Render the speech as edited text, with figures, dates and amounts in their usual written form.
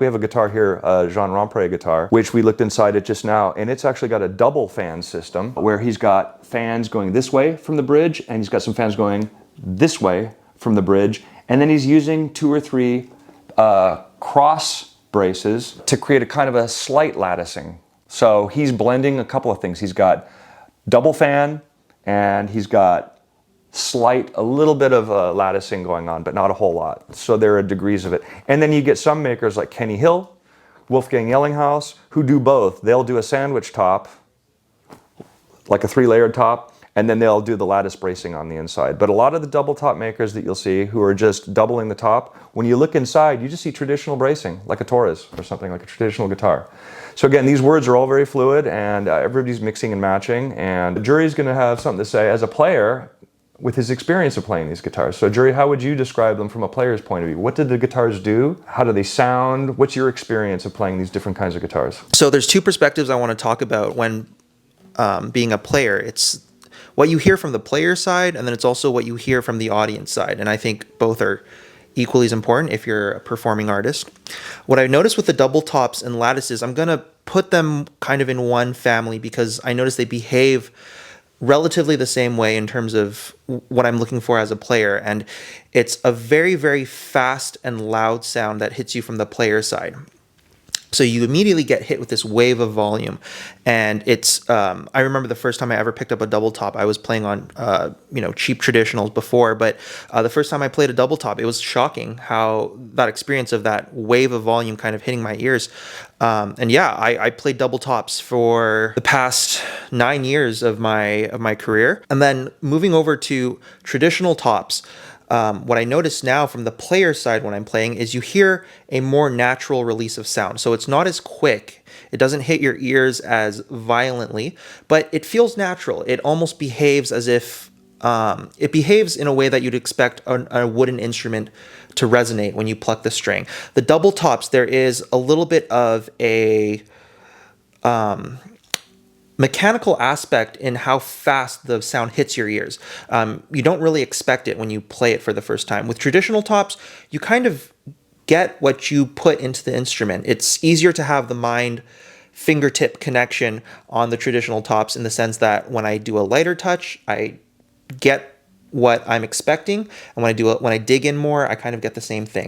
We have a guitar here, a Jean Romprey guitar, which we looked inside it just now, and it's actually got a double fan system where he's got fans going this way from the bridge, and he's got some fans going this way from the bridge, and then he's using 2 or 3 cross braces to create a kind of a slight latticing. So he's blending a couple of things. He's got double fan, and he's got a little bit of latticing going on, but not a whole lot. So there are degrees of it. And then you get some makers like Kenny Hill, Wolfgang Yellinghaus, who do both. They'll do a sandwich top, like a 3-layered top, and then they'll do the lattice bracing on the inside. But a lot of the double top makers that you'll see who are just doubling the top, when you look inside, you just see traditional bracing, like a Torres or something, like a traditional guitar. So again, these words are all very fluid, and everybody's mixing and matching, and Juri's gonna have something to say as a player with his experience of playing these guitars. So Juri, how would you describe them from a player's point of view? What did the guitars do? How do they sound? What's your experience of playing these different kinds of guitars? So there's 2 perspectives I want to talk about when being a player. It's what you hear from the player side, and then it's also what you hear from the audience side. And I think both are equally as important if you're a performing artist. What I've noticed with the double tops and lattices, I'm going to put them kind of in one family because I notice they behave relatively the same way in terms of what I'm looking for as a player. And it's a very, very fast and loud sound that hits you from the player side. So you immediately get hit with this wave of volume. And it's, I remember the first time I ever picked up a double top, I was playing on, cheap traditionals before, but the first time I played a double top, it was shocking how that experience of that wave of volume kind of hitting my ears. I played double tops for the past 9 years of my career. And then moving over to traditional tops, what I notice now from the player side when I'm playing is you hear a more natural release of sound. So it's not as quick. It doesn't hit your ears as violently, but it feels natural. It almost behaves as if it behaves in a way that you'd expect a wooden instrument to resonate when you pluck the string. The double tops, there is a little bit of a mechanical aspect in how fast the sound hits your ears. You don't really expect it when you play it for the first time. With traditional tops, you kind of get what you put into the instrument. It's easier to have the mind fingertip connection on the traditional tops in the sense that when I do a lighter touch, I get what I'm expecting, and when I dig in more, I kind of get the same thing.